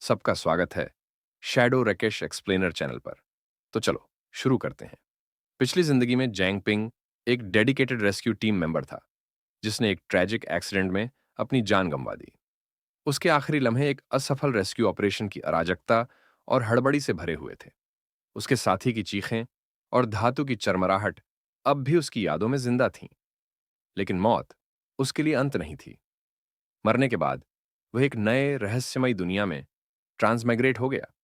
सबका स्वागत है शैडो रकेश एक्सप्लेनर चैनल पर। तो चलो शुरू करते हैं। पिछली जिंदगी में जैंग पिंग एक डेडिकेटेड रेस्क्यू टीम मेंबर था, जिसने एक ट्रैजिक एक्सीडेंट में अपनी जान गंवा दी। उसके आखिरी लम्हे एक असफल रेस्क्यू ऑपरेशन की अराजकता और हड़बड़ी से भरे हुए थे। उसके साथी की चीखें और धातु की चरमराहट अब भी उसकी यादों में जिंदा थीं। लेकिन मौत उसके लिए अंत नहीं थी। मरने के बाद वह एक नए रहस्यमयी दुनिया में ट्रांसमाइग्रेट हो गया।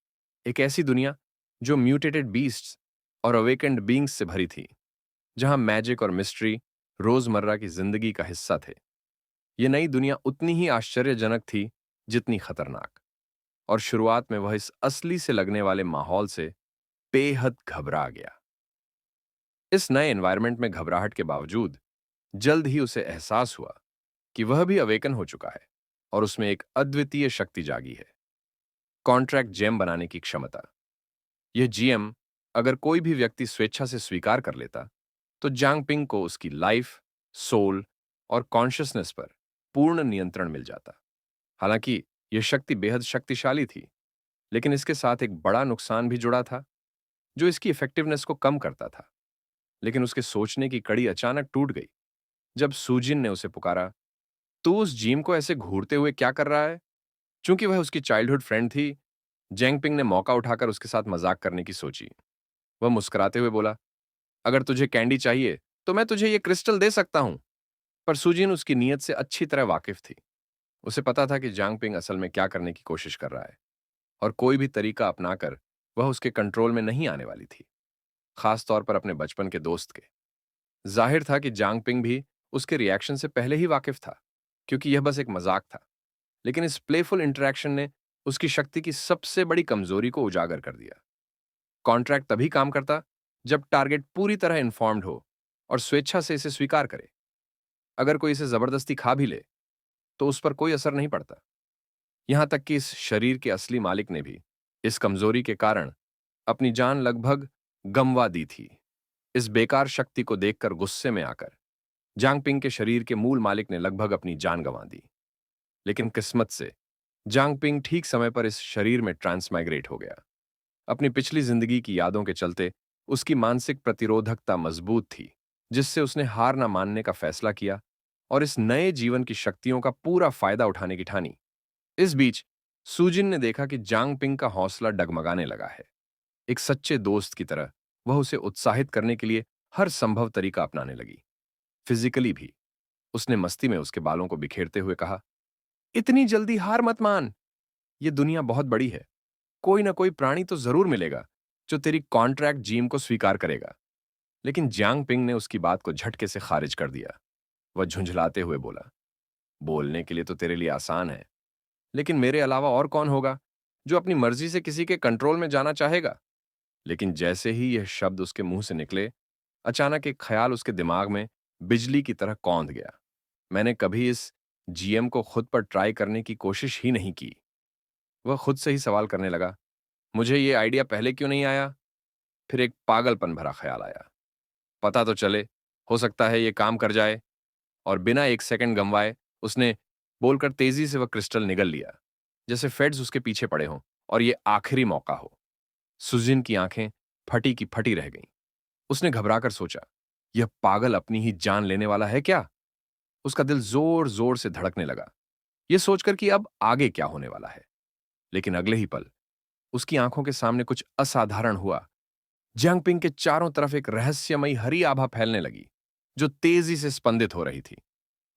एक ऐसी दुनिया जो म्यूटेटेड बीस्ट्स और अवेकेंड बींग्स से भरी थी, जहां मैजिक और मिस्ट्री रोजमर्रा की जिंदगी का हिस्सा थे। यह नई दुनिया उतनी ही आश्चर्यजनक थी जितनी खतरनाक, और शुरुआत में वह इस असली से लगने वाले माहौल से बेहद घबरा गया। इस नए एनवायरनमेंट में घबराहट के बावजूद जल्द ही उसे एहसास हुआ कि वह भी अवेकन हो चुका है और उसमें एक अद्वितीय शक्ति जागी है, कॉन्ट्रैक्ट जेम बनाने की क्षमता। यह जीएम अगर कोई भी व्यक्ति स्वेच्छा से स्वीकार कर लेता, तो जांग पिंग को उसकी लाइफ, सोल और कॉन्शियसनेस पर पूर्ण नियंत्रण मिल जाता। हालांकि यह शक्ति बेहद शक्तिशाली थी, लेकिन इसके साथ एक बड़ा नुकसान भी जुड़ा था, जो इसकी इफेक्टिवनेस को कम करता था। लेकिन उसके सोचने की कड़ी अचानक टूट गई जब सूजिन ने उसे पुकारा, "तू उस जीम को ऐसे घूरते हुए क्या कर रहा है?" चूंकि वह उसकी चाइल्डहुड फ्रेंड थी, जेंगपिंग ने मौका उठाकर उसके साथ मजाक करने की सोची। वह मुस्कुराते हुए बोला, "अगर तुझे कैंडी चाहिए, तो मैं तुझे ये क्रिस्टल दे सकता हूं।" पर सुजीन उसकी नीयत से अच्छी तरह वाकिफ थी। उसे पता था कि जांगपिंग असल में क्या करने की कोशिश कर रहा है, और कोई भी तरीका अपनाकर वह उसके कंट्रोल में नहीं आने वाली थी, खास तौर पर अपने बचपन के दोस्त के। जाहिर था कि जांगपिंग भी उसके रिएक्शन से पहले ही वाकिफ था, क्योंकि यह बस एक मजाक था। लेकिन इस प्लेफुल इंटरेक्शन ने उसकी शक्ति की सबसे बड़ी कमजोरी को उजागर कर दिया। कॉन्ट्रैक्ट तभी काम करता जब टारगेट पूरी तरह इन्फॉर्म्ड हो और स्वेच्छा से इसे स्वीकार करे। अगर कोई इसे जबरदस्ती खा भी ले, तो उस पर कोई असर नहीं पड़ता। यहां तक कि इस शरीर के असली मालिक ने भी इस कमजोरी के कारण अपनी जान लगभग गंवा दी थी। इस बेकार शक्ति को देखकर गुस्से में आकर जांगपिंग के शरीर के मूल मालिक ने लगभग अपनी जान गंवा दी। लेकिन किस्मत से जांगपिंग ठीक समय पर इस शरीर में ट्रांसमाइग्रेट हो गया। अपनी पिछली जिंदगी की यादों के चलते उसकी मानसिक प्रतिरोधकता मजबूत थी, जिससे उसने हार न मानने का फैसला किया और इस नए जीवन की शक्तियों का पूरा फायदा उठाने की ठानी। इस बीच सूजिन ने देखा कि जांग पिंग का हौसला डगमगाने लगा है। एक सच्चे दोस्त की तरह वह उसे उत्साहित करने के लिए हर संभव तरीका अपनाने लगी, फिजिकली भी। उसने मस्ती में उसके बालों को बिखेरते हुए कहा, "इतनी जल्दी हार मत मान। ये दुनिया बहुत बड़ी है। कोई ना कोई प्राणी तो जरूर मिलेगा जो तेरी कॉन्ट्रैक्ट जीम को स्वीकार करेगा।" लेकिन जियांग पिंग ने उसकी बात को झटके से खारिज कर दिया। वह झुंझलाते हुए बोला, "बोलने के लिए तो तेरे लिए आसान है, लेकिन मेरे अलावा और कौन होगा जो अपनी मर्जी से किसी के कंट्रोल में जाना चाहेगा?" लेकिन जैसे ही यह शब्द उसके मुंह से निकले, अचानक एक ख्याल उसके दिमाग में बिजली की तरह कौंध गया। मैंने कभी इस जीएम को खुद पर ट्राई करने की कोशिश ही नहीं की। वह खुद से ही सवाल करने लगा, "मुझे ये आइडिया पहले क्यों नहीं आया?" फिर एक पागलपन भरा ख्याल आया, "पता तो चले, हो सकता है ये काम कर जाए।" और बिना एक सेकंड गंवाए उसने बोलकर तेजी से वह क्रिस्टल निगल लिया, जैसे फेड्स उसके पीछे पड़े हों और ये आखिरी मौका हो। सुजिन की आंखें फटी की फटी रह गईं। उसने घबराकर सोचा, यह पागल अपनी ही जान लेने वाला है क्या? उसका दिल जोर जोर से धड़कने लगा, यह सोचकर कि अब आगे क्या होने वाला है। लेकिन अगले ही पल उसकी आंखों के सामने कुछ असाधारण हुआ। जियांगपिंग के चारों तरफ एक रहस्यमयी हरी आभा फैलने लगी, जो तेजी से स्पंदित हो रही थी।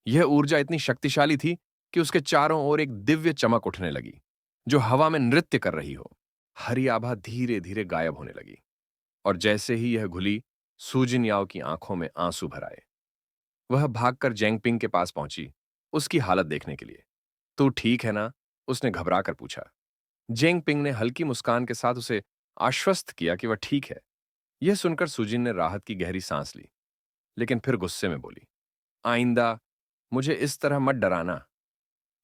यह ऊर्जा इतनी शक्तिशाली थी कि उसके चारों ओर एक दिव्य चमक उठने लगी, जो हवा में नृत्य कर रही हो। हरी आभा धीरे धीरे गायब होने लगी, और जैसे ही यह घुली, सूजिन याओ की आंखों में आंसू भर आए। वह भागकर जेंगपिंग के पास पहुंची, उसकी हालत देखने के लिए। "तू ठीक है ना?" उसने घबरा कर पूछा। जेंगपिंग ने हल्की मुस्कान के साथ उसे आश्वस्त किया कि वह ठीक है। यह सुनकर सुजिन ने राहत की गहरी सांस ली, लेकिन फिर गुस्से में बोली, "आइंदा मुझे इस तरह मत डराना।"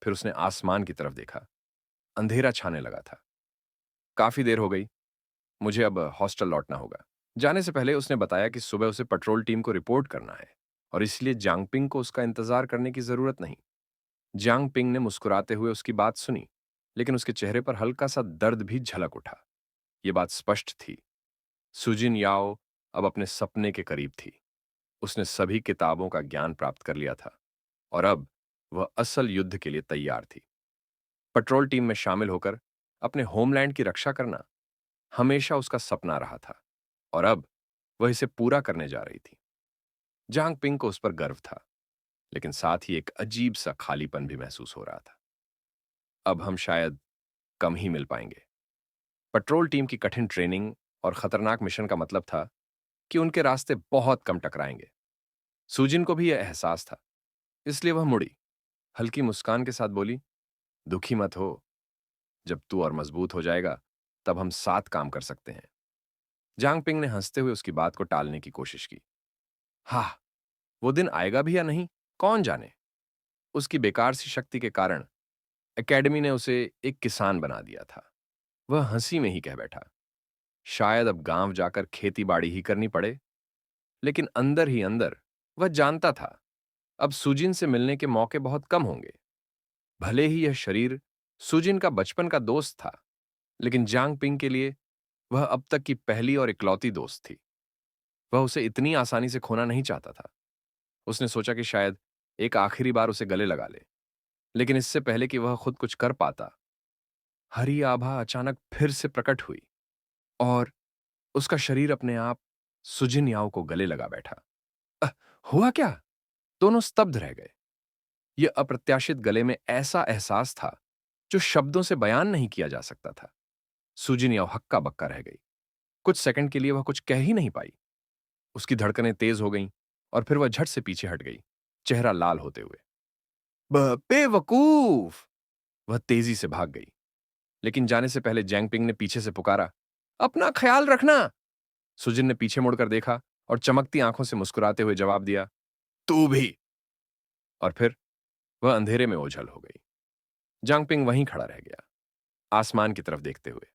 फिर उसने आसमान की तरफ देखा। अंधेरा छाने लगा था। "काफी देर हो गई, मुझे अब हॉस्टल लौटना होगा।" जाने से पहले उसने बताया कि सुबह उसे पेट्रोल टीम को रिपोर्ट करना है, और इसलिए जांगपिंग को उसका इंतजार करने की जरूरत नहीं। जांगपिंग ने मुस्कुराते हुए उसकी बात सुनी। लेकिन उसके चेहरे पर हल्का सा दर्द भी झलक उठा। ये बात स्पष्ट थी, सुजिन याओ अब अपने सपने के करीब थी। उसने सभी किताबों का ज्ञान प्राप्त कर लिया था और अब वह असल युद्ध के लिए तैयार थी। पेट्रोल टीम में शामिल होकर अपने होमलैंड की रक्षा करना हमेशा उसका सपना रहा था और अब वह इसे पूरा करने जा रही थी। जांग पिंग को उस पर गर्व था, लेकिन साथ ही एक अजीब सा खालीपन भी महसूस हो रहा था। अब हम शायद कम ही मिल पाएंगे। पेट्रोल टीम की कठिन ट्रेनिंग और खतरनाक मिशन का मतलब था कि उनके रास्ते बहुत कम टकराएंगे। सुजिन को भी यह एहसास था, इसलिए वह मुड़ी, हल्की मुस्कान के साथ बोली, दुखी मत हो, जब तू और मजबूत हो जाएगा तब हम साथ काम कर सकते हैं। जांग पिंग ने हंसते हुए उसकी बात को टालने की कोशिश की। हाँ, वो दिन आएगा भी या नहीं, कौन जाने। उसकी बेकार सी शक्ति के कारण एकेडमी ने उसे एक किसान बना दिया था। वह हंसी में ही कह बैठा, शायद अब गांव जाकर खेती बाड़ी ही करनी पड़े। लेकिन अंदर ही अंदर वह जानता था, अब सुजिन से मिलने के मौके बहुत कम होंगे। भले ही यह शरीर सुजिन का बचपन का दोस्त था, लेकिन जांग पिंग के लिए वह अब तक की पहली और इकलौती दोस्त थी। वह उसे इतनी आसानी से खोना नहीं चाहता था। उसने सोचा कि शायद एक आखिरी बार उसे गले लगा ले, लेकिन इससे पहले कि वह खुद कुछ कर पाता, हरी आभा अचानक फिर से प्रकट हुई और उसका शरीर अपने आप सुजिन याओ को गले लगा बैठा। अ, हुआ क्या? दोनों स्तब्ध रह गए। यह अप्रत्याशित गले में ऐसा एहसास था जो शब्दों से बयान नहीं किया जा सकता था। सुजिन याओ हक्का बक्का रह गई। कुछ सेकंड के लिए वह कुछ कह ही नहीं पाई। उसकी धड़कनें तेज हो गईं और फिर वह झट से पीछे हट गई, चेहरा लाल होते हुए। बेवकूफ! वह तेजी से भाग गई, लेकिन जाने से पहले जैंगपिंग ने पीछे से पुकारा, अपना ख्याल रखना। सुजिन ने पीछे मुड़कर देखा और चमकती आंखों से मुस्कुराते हुए जवाब दिया, तू भी। और फिर वह अंधेरे में ओझल हो गई। जांगपिंग वहीं खड़ा रह गया, आसमान की तरफ देखते हुए।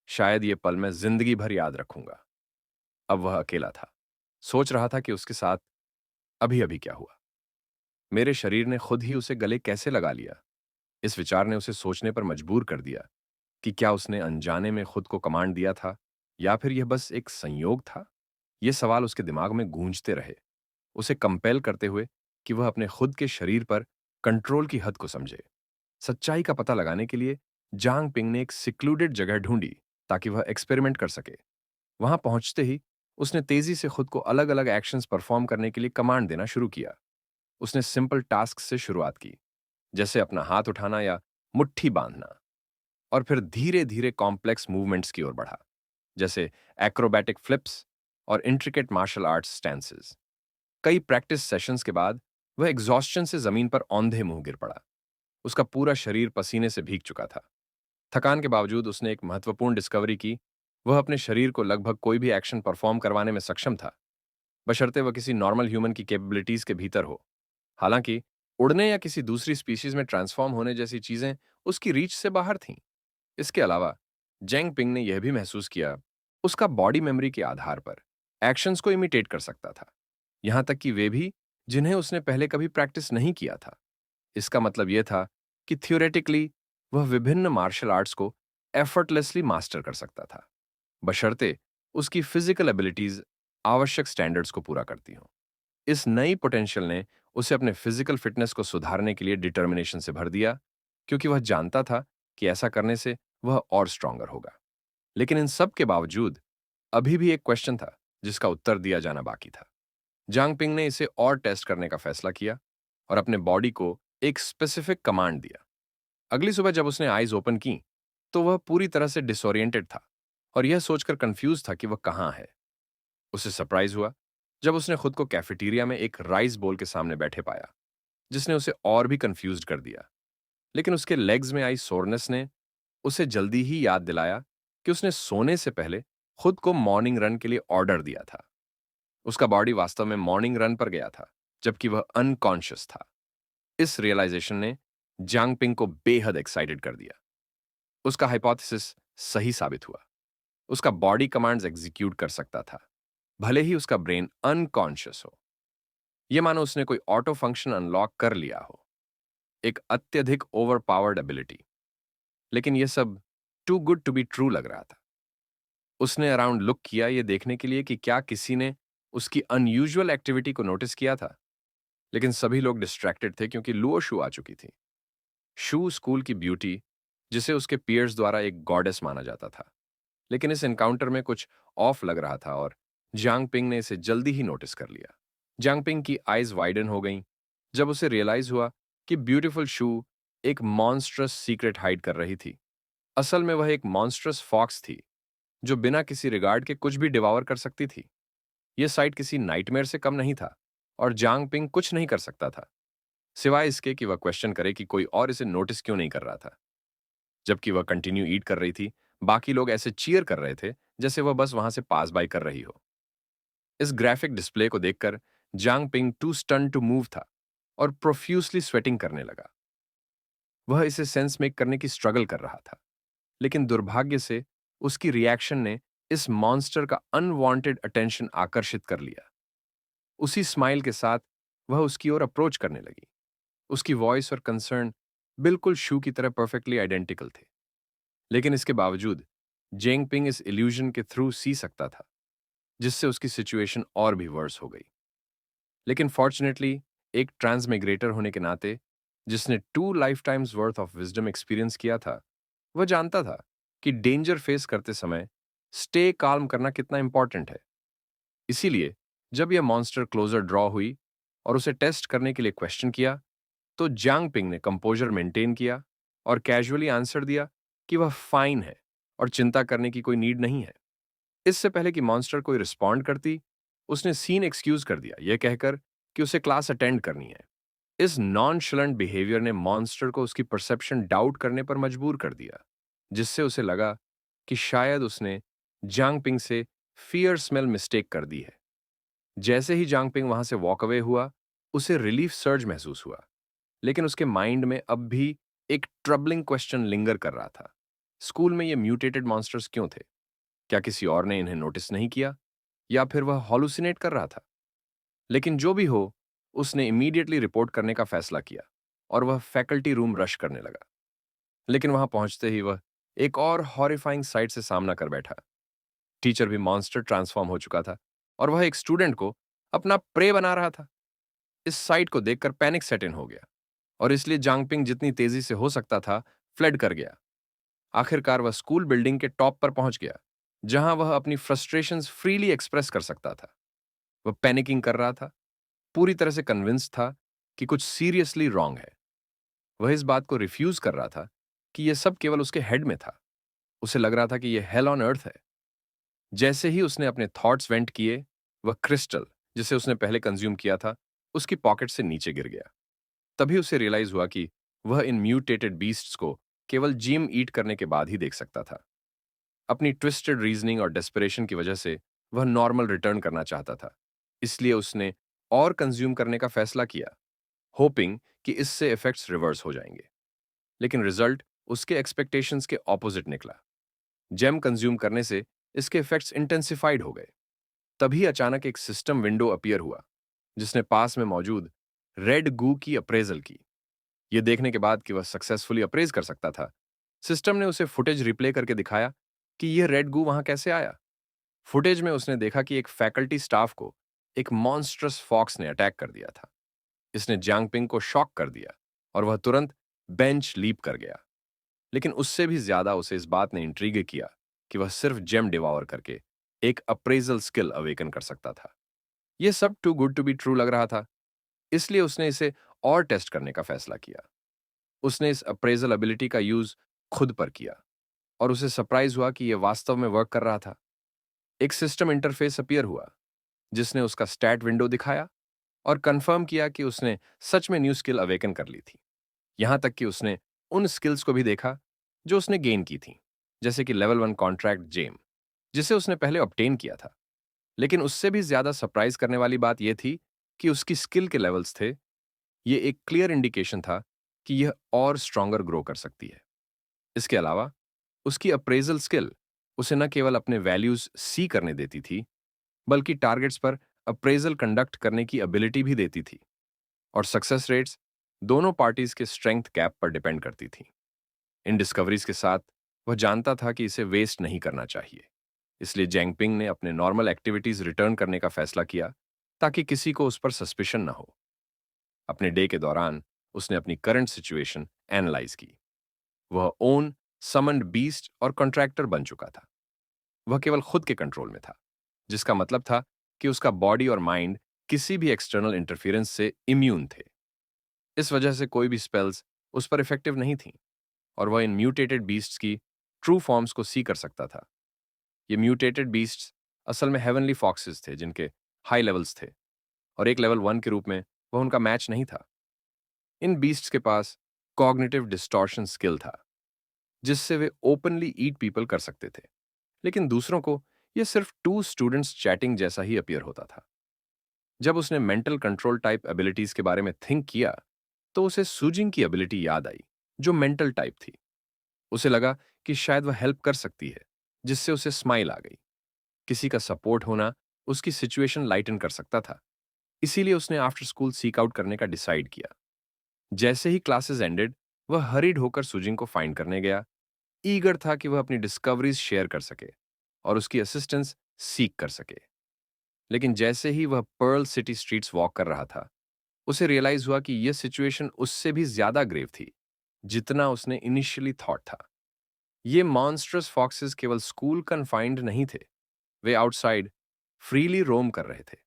शायद ये पल मैं जिंदगी भर याद रखूंगा। अब वह अकेला था, सोच रहा था कि उसके साथ अभी अभी क्या हुआ। मेरे शरीर ने खुद ही उसे गले कैसे लगा लिया। इस विचार ने उसे सोचने पर मजबूर कर दिया कि क्या उसने अनजाने में खुद को कमांड दिया था या फिर यह बस एक संयोग था। ये सवाल उसके दिमाग में गूंजते रहे, उसे कंपेल करते हुए कि वह अपने खुद के शरीर पर कंट्रोल की हद को समझे। सच्चाई का पता लगाने के लिए जांग पिंग ने एक सिक्लूडेड जगह ढूंढी ताकि वह एक्सपेरिमेंट कर सके। वहां पहुंचते ही उसने तेजी से खुद को अलग अलग एक्शंस परफॉर्म करने के लिए कमांड देना शुरू किया। उसने सिंपल टास्क से शुरुआत की, जैसे अपना हाथ उठाना या मुट्ठी बांधना, और फिर धीरे धीरे कॉम्प्लेक्स मूवमेंट्स की ओर बढ़ा, जैसे एक्रोबैटिक फ्लिप्स और इंट्रिकेट मार्शल आर्ट्स स्टैंसेस। कई प्रैक्टिस सेशंस के बाद वह एग्जॉस्शन से जमीन पर औंधे मुंह गिर पड़ा। उसका पूरा शरीर पसीने से भीग चुका था। थकान के बावजूद उसने एक महत्वपूर्ण डिस्कवरी की, वह अपने शरीर को लगभग कोई भी एक्शन परफॉर्म करवाने में सक्षम था, बशर्ते वह किसी नॉर्मल ह्यूमन की कैपेबिलिटीज के भीतर हो। हालांकि उड़ने या किसी दूसरी स्पीशीज में ट्रांसफॉर्म होने जैसी चीजें उसकी रीच से बाहर थीं। इसके अलावा जेंग पिंग ने यह भी महसूस किया, उसका बॉडी मेमोरी के आधार पर एक्शंस को इमिटेट कर सकता था, यहां तक कि वे भी जिन्हें उसने पहले कभी प्रैक्टिस नहीं किया था। इसका मतलब यह था कि थियोरेटिकली वह विभिन्न मार्शल आर्ट्स को एफर्टलेसली मास्टर कर सकता था, बशर्ते उसकी फिजिकल एबिलिटीज आवश्यक स्टैंडर्ड्स को पूरा करती हों। इस नई पोटेंशियल ने उसे अपने फिजिकल फिटनेस को सुधारने के लिए डिटर्मिनेशन से भर दिया, क्योंकि वह जानता था कि ऐसा करने से वह और स्ट्रांगर होगा। लेकिन इन सब के बावजूद अभी भी एक क्वेश्चन था जिसका उत्तर दिया जाना बाकी था। जांग पिंग ने इसे और टेस्ट करने का फैसला किया और अपने बॉडी को एक स्पेसिफिक कमांड दिया। अगली सुबह जब उसने आईज ओपन की, तो वह पूरी तरह से डिसोरिएंटेड था और यह सोचकर कंफ्यूज था कि वह कहां है। उसे सरप्राइज हुआ जब उसने खुद को कैफेटेरिया में एक राइस बोल के सामने बैठे पाया, जिसने उसे और भी कंफ्यूज कर दिया। लेकिन उसके लेग्स में आई सोरनेस ने उसे जल्दी ही याद दिलाया कि उसने सोने से पहले खुद को मॉर्निंग रन के लिए ऑर्डर दिया था। उसका बॉडी वास्तव में मॉर्निंग रन पर गया था, जबकि वह अनकॉन्शियस था। इस रियलाइजेशन ने जांग पिंग को बेहद एक्साइटेड कर दिया। उसका हाइपोथेसिस सही साबित हुआ। उसका बॉडी कमांड्स एग्जीक्यूट कर सकता था, भले ही उसका ब्रेन अनकॉन्शियस हो। यह मानो उसने कोई ऑटो फंक्शन अनलॉक कर लिया हो, एक अत्यधिक ओवरपावर्ड एबिलिटी। लेकिन यह सब too good to be true लग रहा था। उसने अराउंड लुक किया ये देखने के लिए कि क्या किसी ने उसकी अनयूजुअल एक्टिविटी को नोटिस किया था, लेकिन सभी लोग डिस्ट्रैक्टेड थे क्योंकि लुओ शू आ चुकी थी। शू स्कूल की ब्यूटी, जिसे उसके पीयर्स द्वारा एक गॉडेस माना जाता था, लेकिन इस एनकाउंटर में कुछ ऑफ लग रहा था और जियांग पिंग ने इसे जल्दी ही नोटिस कर लिया। जियांग पिंग की आईज वाइडन हो गईं जब उसे रियलाइज हुआ कि ब्यूटीफुल शू एक मॉन्स्ट्रस सीक्रेट हाइड कर रही थी। असल में वह एक मॉन्स्ट्रस फॉक्स थी जो बिना किसी रिगार्ड के कुछ भी डिवावर कर सकती थी। यह साइट किसी नाइटमेयर से कम नहीं था और जियांग पिंग कुछ नहीं कर सकता था सिवाय इसके कि वह क्वेश्चन करे कि कोई और इसे नोटिस क्यों नहीं कर रहा था। जबकि वह कंटिन्यू ईट कर रही थी, बाकी लोग ऐसे चीयर कर रहे थे जैसे वह बस वहां से पास बाय कर रही हो। इस ग्राफिक डिस्प्ले को देखकर Zhang Ping too stun to move था और प्रोफ्यूसली स्वेटिंग करने लगा। वह इसे सेंस मेक करने की स्ट्रगल कर रहा था, लेकिन दुर्भाग्य से उसकी रिएक्शन ने इस मॉन्स्टर का अनवांटेड अटेंशन आकर्षित कर लिया। उसी स्माइल के साथ वह उसकी ओर अप्रोच करने लगी। उसकी वॉइस और कंसर्न बिल्कुल शू की तरह परफेक्टली आइडेंटिकल थे, लेकिन इसके बावजूद जेंगपिंग इस इल्यूजन के थ्रू सी सकता था, जिससे उसकी सिचुएशन और भी वर्स हो गई। लेकिन फॉर्चुनेटली एक ट्रांसमिग्रेटर होने के नाते, जिसने 2 life times worth of wisdom experience किया था, वह जानता था कि डेंजर फेस करते समय स्टे काल्म करना कितना इंपॉर्टेंट है। इसीलिए जब यह मॉन्स्टर क्लोजर ड्रॉ हुई और उसे टेस्ट करने के लिए क्वेश्चन किया, तो जियांग पिंग ने कंपोजर मेंटेन किया और कैजुअली आंसर दिया कि वह फाइन है और चिंता करने की कोई नीड नहीं है। इससे पहले कि मॉन्स्टर कोई रिस्पॉन्ड करती, उसने सीन एक्सक्यूज कर दिया, यह कहकर कि उसे क्लास अटेंड करनी है। इस नॉनशलेंट बिहेवियर ने मॉन्स्टर को उसकी परसेप्शन डाउट करने पर मजबूर कर दिया, जिससे उसे लगा कि शायद उसने जांग पिंग से फियर स्मेल मिस्टेक कर दी है। जैसे ही जांग पिंग वहां से वॉक अवे हुआ, उसे रिलीफ सर्ज महसूस हुआ, लेकिन उसके माइंड में अब भी एक ट्रबलिंग क्वेश्चन लिंगर कर रहा था। स्कूल में ये म्यूटेटेड मॉन्स्टर्स क्यों थे? क्या किसी और ने इन्हें नोटिस नहीं किया, या फिर वह हॉलुसिनेट कर रहा था? लेकिन जो भी हो, उसने इमीडिएटली रिपोर्ट करने का फैसला किया और वह फैकल्टी रूम रश करने लगा। लेकिन वहां पहुंचते ही वह एक और हॉरिफाइंग साइट से सामना कर बैठा। टीचर भी मॉन्स्टर ट्रांसफॉर्म हो चुका था और वह एक स्टूडेंट को अपना प्रे बना रहा था। इस साइट को देखकर पैनिक सेट इन हो गया और इसलिए जांगपिंग जितनी तेजी से हो सकता था फ्लड कर गया। आखिरकार वह स्कूल बिल्डिंग के टॉप पर पहुंच गया, जहां वह अपनी फ्रस्ट्रेशंस फ्रीली एक्सप्रेस कर सकता था। वह पैनिकिंग कर रहा था, पूरी तरह से कन्विंस था कि कुछ सीरियसली रॉन्ग है। वह इस बात को रिफ्यूज कर रहा था कि यह सब केवल उसके हेड में था। उसे लग रहा था कि यह हेल ऑन अर्थ है। जैसे ही उसने अपने थॉट्स वेंट किए, वह क्रिस्टल, जिसे उसने पहले कंज्यूम किया था, उसकी पॉकेट से नीचे गिर गया। तभी उसे रियलाइज हुआ कि वह इन म्यूटेटेड बीस्ट्स को केवल जिम ईट करने के बाद ही देख सकता था। अपनी ट्विस्टेड रीजनिंग और डेस्परेशन की वजह से वह नॉर्मल रिटर्न करना चाहता था, इसलिए उसने और कंज्यूम करने का फैसला किया, होपिंग कि इससे इफेक्ट्स रिवर्स हो जाएंगे। लेकिन रिजल्ट उसके एक्सपेक्टेशंस के ऑपोजिट निकला। जेम कंज्यूम करने से इसके इफेक्ट्स इंटेंसिफाइड हो गए। तभी अचानक एक सिस्टम विंडो अपीयर हुआ, जिसने पास में मौजूद रेड गू की अप्रेजल की। यह देखने के बाद कि वह सक्सेसफुली अप्रेज कर सकता था, सिस्टम ने उसे फुटेज रिप्ले करके दिखाया कि यह रेड गू वहां कैसे आया। फुटेज में उसने देखा कि एक फैकल्टी स्टाफ को एक मॉन्स्ट्रस फॉक्स ने अटैक कर दिया था। इसने जियांगपिंग को शॉक कर दिया और वह तुरंत बेंच लीप कर गया। लेकिन उससे भी ज्यादा उसे इस बात ने इंट्रीग किया कि वह सिर्फ जेम डिवावर करके एक अप्रेजल स्किल अवेकन कर सकता था। यह सब too good to be true लग रहा था, इसलिए उसने इसे और टेस्ट करने का फैसला किया। उसने इस अप्रेजल एबिलिटी का यूज खुद पर किया और उसे सरप्राइज हुआ कि यह वास्तव में वर्क कर रहा था। एक सिस्टम इंटरफेस अपीयर हुआ, जिसने उसका स्टैट विंडो दिखाया और कंफर्म किया कि उसने सच में न्यू स्किल अवेकन कर ली थी। यहां तक कि उसने उन स्किल्स को भी देखा जो उसने गेन की थी, जैसे कि लेवल 1 कॉन्ट्रैक्ट जेम, जिसे उसने पहले ऑब्टेन किया था। लेकिन उससे भी ज्यादा सरप्राइज करने वाली बात यह थी कि उसकी स्किल के लेवल्स थे। यह एक क्लियर इंडिकेशन था कि यह और स्ट्रॉन्गर ग्रो कर सकती है। इसके अलावा उसकी अप्रेजल स्किल उसे न केवल अपने वैल्यूज सी करने देती थी, बल्कि टारगेट्स पर अप्रेजल कंडक्ट करने की एबिलिटी भी देती थी। और सक्सेस रेट्स दोनों पार्टीज के स्ट्रेंथ कैप पर डिपेंड करती थी। इन डिस्कवरीज के साथ वह जानता था कि इसे वेस्ट नहीं करना चाहिए। इसलिए जेंगपिंग ने अपने नॉर्मल एक्टिविटीज रिटर्न करने का फैसला किया ताकि किसी को उस पर सस्पिशन ना हो। अपने डे के दौरान उसने अपनी करंट सिचुएशन एनालाइज की। वह ओन समन्ड बीस्ट और कॉन्ट्रैक्टर बन चुका था। वह केवल खुद के कंट्रोल में था, जिसका मतलब था कि उसका बॉडी और माइंड किसी भी एक्सटर्नल इंटरफेरेंस से इम्यून थे। इस वजह से कोई भी स्पेल्स उस पर इफेक्टिव नहीं थी और वह इन म्यूटेटेड बीस्ट्स की ट्रू फॉर्म्स को सी कर सकता था। ये म्यूटेटेड बीस्ट्स असल में हेवनली फॉक्सेस थे जिनके हाई लेवल्स थे और एक लेवल 1 के रूप में वह उनका मैच नहीं था। इन बीस्ट्स के पास कॉग्निटिव डिस्टॉर्शन स्किल था, जिससे वे ओपनली ईट पीपल कर सकते थे, लेकिन दूसरों को यह सिर्फ टू स्टूडेंट्स चैटिंग जैसा ही अपीयर होता था। जब उसने मेंटल कंट्रोल टाइप एबिलिटीज के बारे में थिंक किया तो उसे सूजिंग की एबिलिटी याद आई, जो मेंटल टाइप थी। उसे लगा कि शायद वह हेल्प कर सकती है, जिससे उसे स्माइल आ गई। किसी का सपोर्ट होना उसकी सिचुएशन लाइटन कर सकता था। इसीलिए उसने आफ्टर स्कूल सीक आउट करने का डिसाइड किया। जैसे ही क्लासेस एंडेड, वह हरीड होकर सुजिंग को फाइंड करने गया, ईगर था कि वह अपनी डिस्कवरीज शेयर कर सके और उसकी असिस्टेंस सीक कर सके। लेकिन जैसे ही वह पर्ल सिटी स्ट्रीट्स वॉक कर रहा था, उसे रियलाइज हुआ कि यह सिचुएशन उससे भी ज्यादा ग्रेव थी जितना उसने इनिशियली थॉट था। ये मॉन्स्ट्रस फॉक्सेस केवल स्कूल कन्फाइंड नहीं थे, वे आउटसाइड फ्रीली रोम कर रहे थे।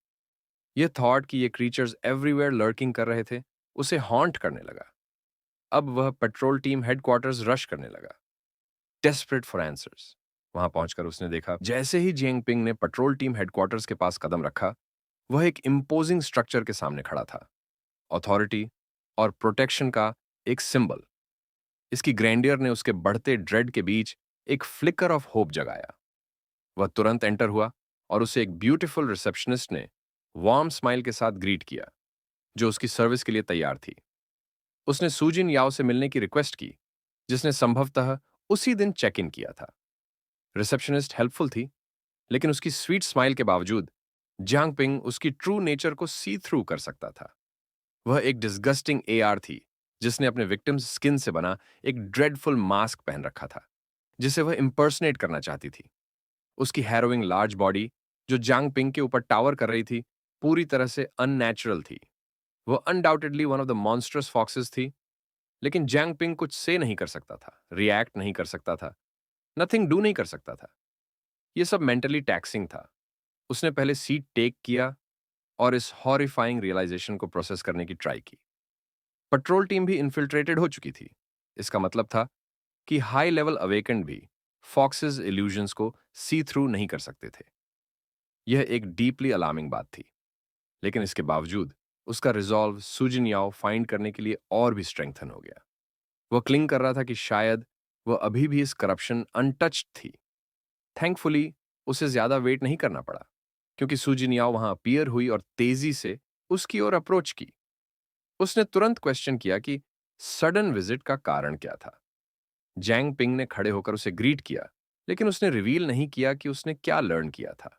यह थॉट कि ये क्रीचर्स एवरीवेयर लर्किंग कर रहे थे उसे हॉन्ट करने लगा। अब वह पेट्रोल टीम हेडक्वार्टर्स रश करने लगा, डेस्परेट फॉर आंसर्स। वहां पहुंचकर उसने देखा, जैसे ही जियांगपिंग ने पेट्रोल टीम हेडक्वार्टर्स के पास कदम रखा, वह एक इम्पोजिंग स्ट्रक्चर के सामने खड़ा था, अथॉरिटी और प्रोटेक्शन का एक सिंबल। इसकी ग्रैंडियर ने उसके बढ़ते ड्रेड के बीच एक फ्लिकर ऑफ होप जगाया। वह तुरंत एंटर हुआ और उसे एक ब्यूटीफुल रिसेप्शनिस्ट ने वार्म स्माइल के साथ ग्रीट किया, जो उसकी सर्विस के लिए तैयार थी। उसने सूजिन याओ से मिलने की रिक्वेस्ट की, जिसने संभवतः उसी दिन चेक इन किया था। रिसेप्शनिस्ट हेल्पफुल थी, लेकिन उसकी स्वीट स्माइल के बावजूद जियांग पिंग उसकी ट्रू नेचर को सी थ्रू कर सकता था। वह एक डिस्गस्टिंग एआर थी, जिसने अपने विक्टिम्स स्किन से बना एक ड्रेडफुल मास्क पहन रखा था, जिसे वह इम्पर्सनेट करना चाहती थी। उसकी हैरोइंग लार्ज बॉडी, जो जांग पिंग के ऊपर टावर कर रही थी, पूरी तरह से अननेचुरल थी। वह undoubtedly one of the monstrous foxes थी, लेकिन जैंग पिंग कुछ से नहीं कर सकता था, रिएक्ट नहीं कर सकता था, नथिंग डू नहीं कर सकता था। यह सब मेंटली टैक्सिंग था। उसने पहले सीट टेक किया और इस हॉरिफाइंग रियलाइजेशन को प्रोसेस करने की ट्राई की। पेट्रोल टीम भी इन्फिल्ट्रेटेड हो चुकी थी। इसका मतलब था कि हाई लेवल अवेकेंड भी फॉक्सेस इल्यूजन्स को सी थ्रू नहीं कर सकते थे। यह एक डीपली अलार्मिंग बात थी, लेकिन इसके बावजूद उसका रिजॉल्व सुजिन याओ फाइंड करने के लिए और भी स्ट्रेंथन हो गया। वह क्लिंग कर रहा था कि शायद वह अभी भी इस करप्शन अनटच्ड थी। थैंकफुली उसे ज्यादा वेट नहीं करना पड़ा, क्योंकि सुजिन याओ वहां अपीयर हुई और तेजी से उसकी ओर अप्रोच की। उसने तुरंत क्वेश्चन किया कि सडन विजिट का कारण क्या था। जैंग पिंग ने खड़े होकर उसे ग्रीट किया, लेकिन उसने रिवील नहीं किया कि उसने क्या लर्न किया था।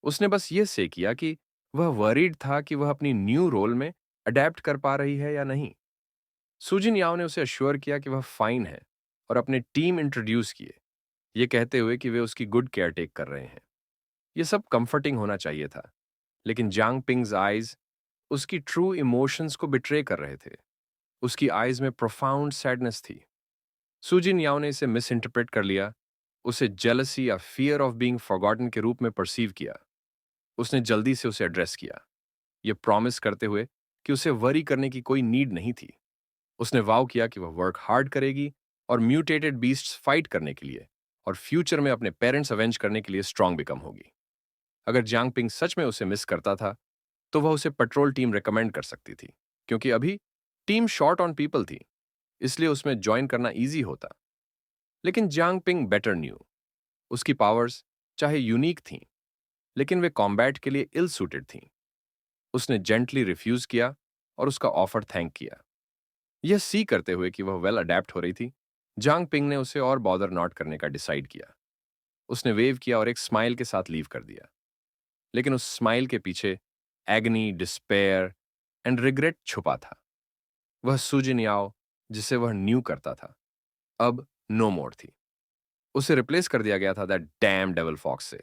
उसने बस ये से किया कि वह वरीड था कि वह अपनी न्यू रोल में अडेप्ट कर पा रही है या नहीं। सुजिन याओ ने उसे अश्योर किया कि वह फाइन है और अपने टीम इंट्रोड्यूस किए, ये कहते हुए कि वे उसकी गुड केयर टेक कर रहे हैं। यह सब कंफर्टिंग होना चाहिए था, लेकिन जांग पिंग्स आईज उसकी ट्रू इमोशंस को बिट्रे कर रहे थे। उसकी आईज में प्रोफाउंड सैडनेस थी। सुजिन याओ ने इसे मिस इंटरप्रेट कर लिया, उसे जेलसी या फियर ऑफ बीइंग फॉरगॉटन के रूप में परसीव किया। उसने जल्दी से उसे एड्रेस किया, ये प्रॉमिस करते हुए कि उसे वरी करने की कोई नीड नहीं थी। उसने वाव किया कि वह वर्क हार्ड करेगी और म्यूटेटेड बीस्ट्स फाइट करने के लिए और फ्यूचर में अपने पेरेंट्स अवेंज करने के लिए स्ट्रांग बिकम होगी। अगर जांग पिंग सच में उसे मिस करता था, तो वह उसे पेट्रोल टीम रिकमेंड कर सकती थी, क्योंकि अभी टीम शॉर्ट ऑन पीपल थी, इसलिए उसमें ज्वाइन करना इजी होता। लेकिन जांग पिंग बेटर न्यू, उसकी पावर्स चाहे यूनिक थीं, लेकिन वे कॉम्बैट के लिए इल सूटेड थीं। उसने जेंटली रिफ्यूज किया और उसका ऑफर थैंक किया। यह सी करते हुए कि वह वेल अडेप्ट हो रही थी, जांग पिंग ने उसे और बॉदर नॉट करने का डिसाइड किया। उसने वेव किया और एक स्माइल के साथ लीव कर दिया, लेकिन उस स्माइल के पीछे एगनी, डिस्पेयर एंड रिग्रेट छुपा था। वह सुजिन याओ, जिसे वह न्यू करता था, अब नो मोर थी। उसे रिप्लेस कर दिया गया था दैट डैम डेविल फॉक्स से।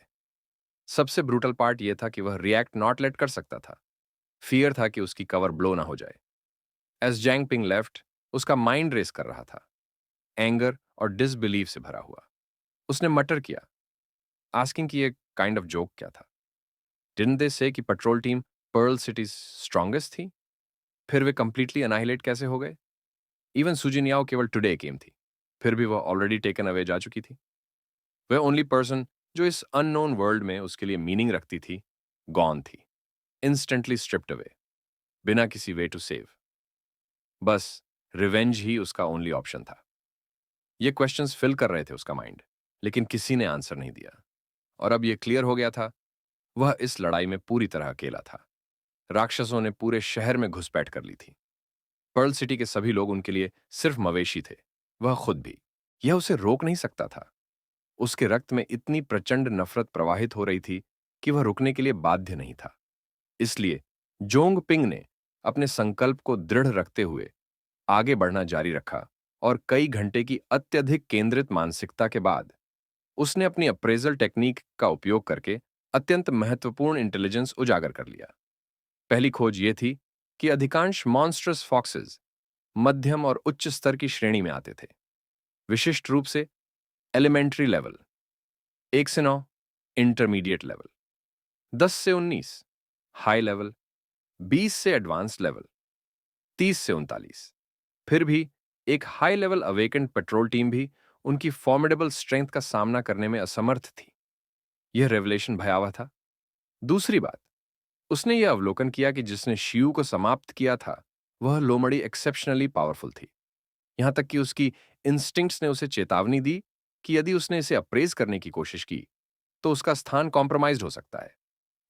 सबसे ब्रूटल पार्ट यह था कि वह रिएक्ट नॉट लेट कर सकता था। फियर था कि उसकी कवर ब्लो ना हो जाए। एज जैंग पिंग लेफ्ट, उसका माइंड रेस कर रहा था, एंगर और डिसबिलीव से भरा हुआ। उसने मटर किया, आस्किंग कि ये काइंड ऑफ जोक क्या था। डिडंट दे से कि patrol team Pearl City strongest थी? फिर वे कंप्लीटली अनाहिलेट कैसे हो गए? इवन सुजिनियाओ केवल टुडे गेम थी, फिर भी वह ऑलरेडी टेकन अवे जा चुकी थी। वह ओनली पर्सन जो इस अननोन वर्ल्ड में उसके लिए मीनिंग रखती थी, गॉन थी, इंस्टेंटली स्ट्रिप्ड अवे, बिना किसी वे टू सेव। बस रिवेंज ही उसका ओनली ऑप्शन था। ये क्वेश्चंस फिल कर रहे थे उसका माइंड, लेकिन किसी ने आंसर नहीं दिया। और अब यह क्लियर हो गया था, वह इस लड़ाई में पूरी तरह अकेला था। राक्षसों ने पूरे शहर में घुसपैठ कर ली थी। पर्ल सिटी के सभी लोग उनके लिए सिर्फ मवेशी थे, वह खुद भी। यह उसे रोक नहीं सकता था। उसके रक्त में इतनी प्रचंड नफरत प्रवाहित हो रही थी कि वह रुकने के लिए बाध्य नहीं था। इसलिए जोंग पिंग ने अपने संकल्प को दृढ़ रखते हुए आगे बढ़ना जारी रखा और कई घंटे की अत्यधिक केंद्रित मानसिकता के बाद उसने अपनी अप्रेजल टेक्निक का उपयोग करके अत्यंत महत्वपूर्ण इंटेलिजेंस उजागर कर लिया। पहली खोज यह थी कि अधिकांश मॉन्स्ट्रस फॉक्सेस मध्यम और उच्च स्तर की श्रेणी में आते थे, विशिष्ट रूप से एलिमेंट्री लेवल 1 से 9, इंटरमीडिएट लेवल 10 से 19, हाई लेवल 20 से एडवांस लेवल 30 से 39। फिर भी एक high level awakened petrol team भी उनकी फॉर्मिडेबल स्ट्रेंथ का सामना करने में असमर्थ थी। यह रेवलेशन भयावह था। दूसरी बात, उसने यह अवलोकन किया कि जिसने शियू को समाप्त किया था, वह लोमड़ी एक्सेप्शनली पावरफुल थी। यहां तक कि उसकी इंस्टिंक्ट्स ने उसे चेतावनी दी कि यदि उसने इसे अप्रेज करने की कोशिश की तो उसका स्थान कॉम्प्रोमाइज्ड हो सकता है।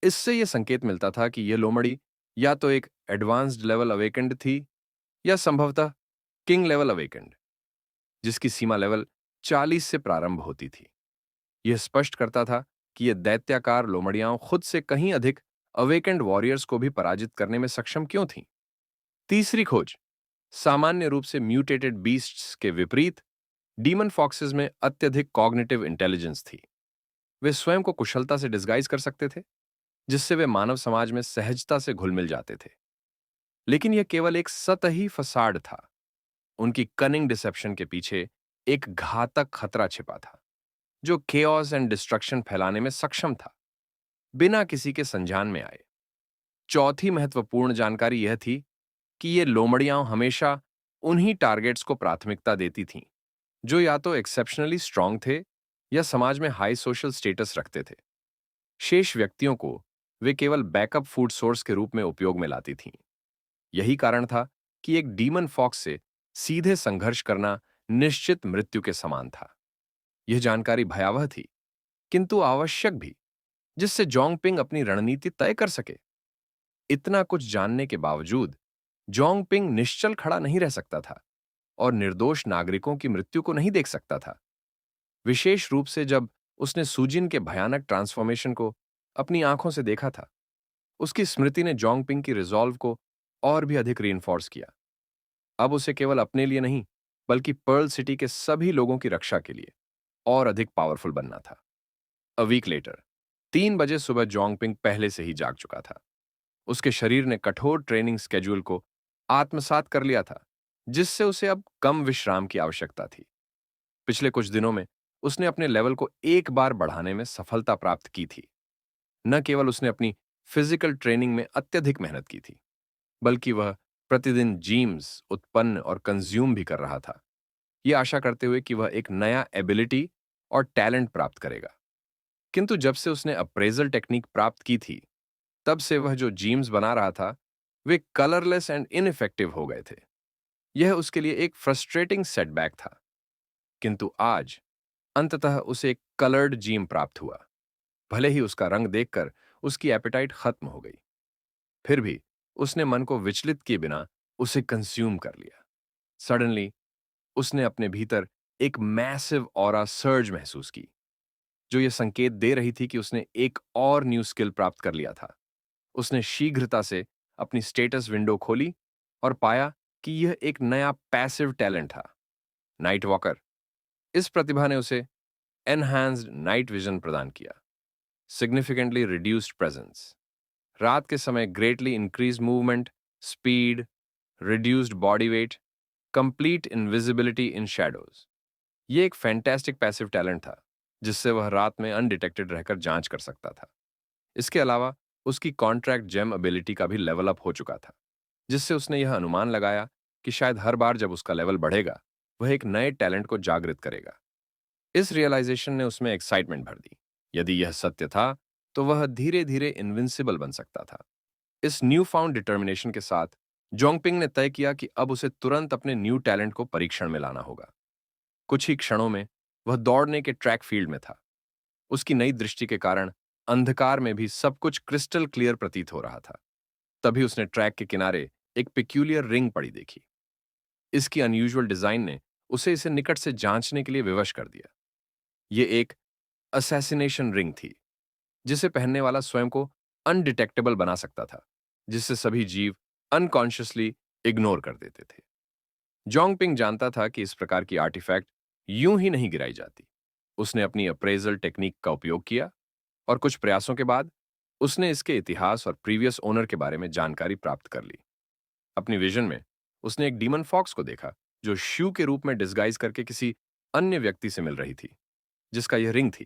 इससे यह संकेत मिलता था कि यह लोमड़ी या तो एक एडवांस्ड लेवल अवेकेंड थी या संभवतः किंग लेवल अवेकेंड, जिसकी सीमा लेवल 40 से प्रारंभ होती थी। यह स्पष्ट करता था कि ये दैत्याकार लोमड़ियां खुद से कहीं अधिक अवेकेंड वॉरियर्स को भी पराजित करने में सक्षम क्यों थीं? तीसरी खोज, सामान्य रूप से म्यूटेटेड बीस्ट्स के विपरीत डीमन फॉक्सेस में अत्यधिक कॉग्निटिव इंटेलिजेंस थी। वे स्वयं को कुशलता से डिस्गाइज कर सकते थे, जिससे वे मानव समाज में सहजता से घुल मिल जाते थे। लेकिन यह केवल एक सतही फसाड था। उनकी कनिंग डिसेप्शन के पीछे एक घातक खतरा छिपा था, जो केओस एंड डिस्ट्रक्शन फैलाने में सक्षम था, बिना किसी के संज्ञान में आए। चौथी महत्वपूर्ण जानकारी यह थी कि ये लोमड़ियां हमेशा उन्हीं टारगेट्स को प्राथमिकता देती थीं, जो या तो एक्सेप्शनली स्ट्रांग थे या समाज में हाई सोशल स्टेटस रखते थे। शेष व्यक्तियों को वे केवल बैकअप फूड सोर्स के रूप में उपयोग में लाती थीं। यही कारण था कि एक डीमन फॉक्स से सीधे संघर्ष करना निश्चित मृत्यु के समान था। यह जानकारी भयावह थी, किंतु आवश्यक भी, जिससे जोंगपिंग अपनी रणनीति तय कर सके। इतना कुछ जानने के बावजूद जोंगपिंग निश्चल खड़ा नहीं रह सकता था और निर्दोष नागरिकों की मृत्यु को नहीं देख सकता था, विशेष रूप से जब उसने सुजिन के भयानक ट्रांसफॉर्मेशन को अपनी आंखों से देखा था। उसकी स्मृति ने जोंगपिंग की रिजॉल्व को और भी अधिक रीइंफोर्स किया। अब उसे केवल अपने लिए नहीं, बल्कि पर्ल सिटी के सभी लोगों की रक्षा के लिए और अधिक पावरफुल बनना था। अ वीक लेटर, 3 बजे सुबह जोंगपिंग पहले से ही जाग चुका था। उसके शरीर ने कठोर ट्रेनिंग स्केड्यूल को आत्मसात कर लिया था, जिससे उसे अब कम विश्राम की आवश्यकता थी। पिछले कुछ दिनों में उसने अपने लेवल को एक बार बढ़ाने में सफलता प्राप्त की थी। न केवल उसने अपनी फिजिकल ट्रेनिंग में अत्यधिक मेहनत की थी, बल्कि वह प्रतिदिन जीम्स उत्पन्न और कंज्यूम भी कर रहा था, यह आशा करते हुए कि वह एक नया एबिलिटी और टैलेंट प्राप्त करेगा। किंतु जब से उसने अप्रेजल टेक्निक प्राप्त की थी, तब से वह जो जीम्स बना रहा था, वे कलरलेस एंड इनइफेक्टिव हो गए थे। यह उसके लिए एक फ्रस्ट्रेटिंग सेटबैक था। किंतु आज अंततः उसे एक कलर्ड जीम प्राप्त हुआ। भले ही उसका रंग देखकर उसकी एपेटाइट खत्म हो गई, फिर भी उसने मन को विचलित किए बिना उसे कंज्यूम कर लिया। सडनली उसने अपने भीतर एक मैसिव ऑरा सर्ज महसूस की, जो यह संकेत दे रही थी कि उसने एक और न्यू स्किल प्राप्त कर लिया था। उसने शीघ्रता से अपनी स्टेटस विंडो खोली और पाया कि यह एक नया पैसिव टैलेंट था, नाइट वॉकर। इस प्रतिभा ने उसे एनहांस्ड नाइट विजन प्रदान किया, सिग्निफिकेंटली रिड्यूस्ड प्रेजेंस, रात के समय greatly increase movement, speed, reduced body weight, complete invisibility in shadows. ये एक फैंटास्टिक पैसिव टैलेंट था जिससे वह रात में अनडिटेक्टेड रहकर जांच कर सकता था। इसके अलावा उसकी कॉन्ट्रैक्ट जेम एबिलिटी का भी लेवल अप हो चुका था, जिससे उसने यह अनुमान लगाया कि शायद हर बार जब उसका लेवल बढ़ेगा वह एक नए टैलेंट को जागृत करेगा। इस रियलाइजेशन ने उसमें एक्साइटमेंट भर दी। यदि यह सत्य था तो वह धीरे धीरे इनविंसिबल बन सकता था। इस न्यू फाउंड डिटर्मिनेशन के साथ जोंगपिंग ने तय किया कि अब उसे तुरंत अपने न्यू टैलेंट को परीक्षण में लाना होगा। कुछ ही क्षणों में वह दौड़ने के ट्रैक फील्ड में था। उसकी नई दृष्टि के कारण अंधकार में भी सब कुछ क्रिस्टल क्लियर प्रतीत हो रहा था। तभी उसने ट्रैक के किनारे एक पिक्यूलियर रिंग पड़ी देखी। इसकी अनयूजुअल डिजाइन ने उसे इसे निकट से जांचने के लिए विवश कर दिया। ये एक असैसिनेशन रिंग थी, जिसे पहनने वाला स्वयं को अनडिटेक्टेबल बना सकता था, जिससे सभी जीव अनकॉन्शियसली इग्नोर कर देते थे। जोंगपिंग जानता था कि इस प्रकार की आर्टिफैक्ट यूं ही नहीं गिराई जाती। उसने अपनी अप्रेजल टेक्निक का उपयोग किया और कुछ प्रयासों के बाद उसने इसके इतिहास और प्रीवियस ओनर के बारे में जानकारी प्राप्त कर ली। अपनी विजन में उसने एक डीमन फॉक्स को देखा जो शू के रूप में डिस्गाइज करके किसी अन्य व्यक्ति से मिल रही थी, जिसका यह रिंग थी।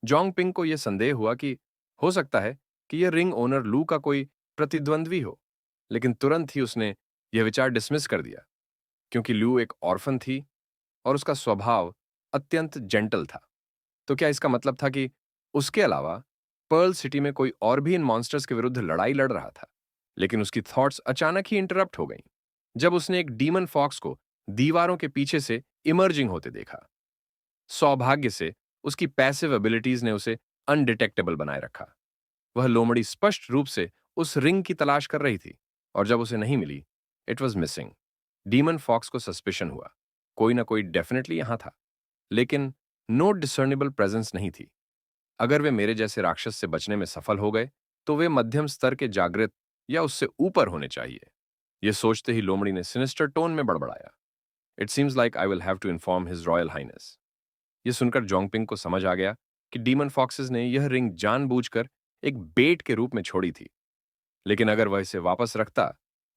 जोंगपिंग को यह संदेह हुआ कि हो सकता है कि यह रिंग ओनर लू का कोई प्रतिद्वंद्वी हो, लेकिन तुरंत ही उसने यह विचार डिसमिस कर दिया, क्योंकि लू एक ऑर्फन थी और उसका स्वभाव अत्यंत जेंटल था। तो क्या इसका मतलब था कि उसके अलावा पर्ल सिटी में कोई और भी इन मॉन्स्टर्स के विरुद्ध लड़ाई लड़ रहा था? लेकिन उसकी थॉट्स अचानक ही इंटरप्ट हो गईं जब उसने एक डीमन फॉक्स को दीवारों के पीछे से इमर्जिंग होते देखा। सौभाग्य से उसकी पैसिव एबिलिटीज ने उसे अनडिटेक्टेबल बनाए रखा। वह लोमड़ी स्पष्ट रूप से उस रिंग की तलाश कर रही थी, और जब उसे नहीं मिली, it was missing. Demon fox को सस्पिशन हुआ, कोई ना कोई डेफिनेटली यहां था, लेकिन नो डिसर्नेबल प्रेजेंस नहीं थी। अगर वे मेरे जैसे राक्षस से बचने में सफल हो गए तो वे मध्यम स्तर के जागृत या उससे ऊपर होने चाहिए। यह सोचते ही लोमड़ी ने सिनिस्टर टोन में बड़बड़ाया, it seems like I will have to inform his royal highness. यह सुनकर जोंगपिंग को समझ आ गया कि डीमन फॉक्सेस ने यह रिंग जानबूझकर एक बेट के रूप में छोड़ी थी, लेकिन अगर वह इसे वापस रखता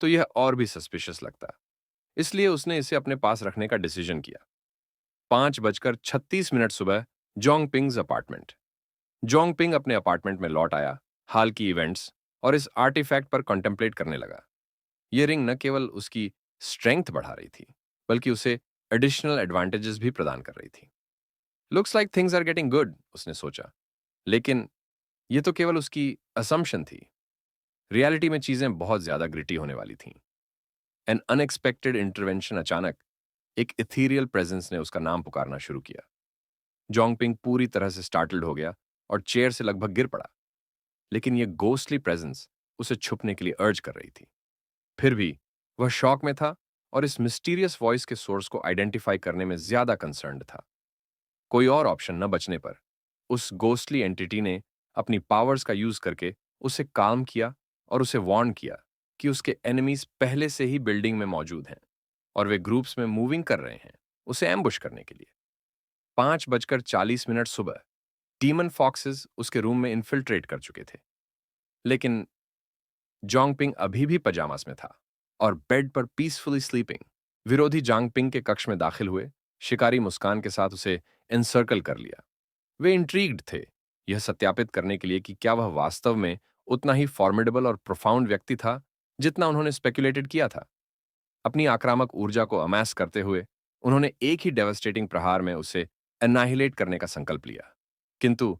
तो यह और भी सस्पिशियस लगता। इसलिए उसने इसे अपने पास रखने का डिसीजन किया। 5:36 सुबह, जोंगपिंग्स अपार्टमेंट। जोंगपिंग अपने अपार्टमेंट में लौट आया, हाल की इवेंट्स और इस आर्टिफैक्ट पर कॉन्टेम्पलेट करने लगा। यह रिंग न केवल उसकी स्ट्रेंथ बढ़ा रही थी, बल्कि उसे एडिशनल एडवांटेजेस भी प्रदान कर रही थी। Looks like things are getting good, उसने सोचा। लेकिन यह तो केवल उसकी असम्पशन थी। रियलिटी में चीजें बहुत ज्यादा ग्रिटी होने वाली थीं। एन अनएक्सपेक्टेड इंटरवेंशन अचानक एक इथीरियल प्रेजेंस ने उसका नाम पुकारना शुरू किया। जोंगपिंग पूरी तरह से स्टार्टल्ड हो गया और चेयर से लगभग गिर पड़ा, लेकिन यह गोस्टली प्रेजेंस उसे छुपने के लिए अर्ज कर रही थी। फिर भी वह शॉक में था और इस मिस्टीरियस वॉइस के सोर्स को आइडेंटिफाई करने में ज्यादा कंसर्न्ड था। कोई और ऑप्शन न बचने पर उस गोस्टली एंटिटी ने अपनी पावर्स का यूज करके उसे काम किया और उसे वार्न किया कि उसके एनिमीज पहले से ही बिल्डिंग में मौजूद हैं और वे ग्रुप्स में मूविंग कर रहे हैं उसे एम्बुश करने के लिए। 5:40 सुबह, डीमन फॉक्सेस उसके रूम में इन्फिल्ट्रेट कर चुके थे, लेकिन जोंगपिंग अभी भी पजामास में था और बेड पर पीसफुली स्लीपिंग। विरोधी जोंगपिंग के कक्ष में दाखिल हुए, शिकारी मुस्कान के साथ उसे एनसर्कल कर लिया। वे इंट्रीग्ड थे, यह सत्यापित करने के लिए कि क्या वह वास्तव में उतना ही फॉर्मिडेबल और प्रोफाउंड व्यक्ति था जितना उन्होंने स्पेक्युलेटेड किया था। अपनी आक्रामक ऊर्जा को अमैस करते हुए उन्होंने एक ही डेवास्टेटिंग प्रहार में उसे एनाहिलेट करने का संकल्प लिया। किंतु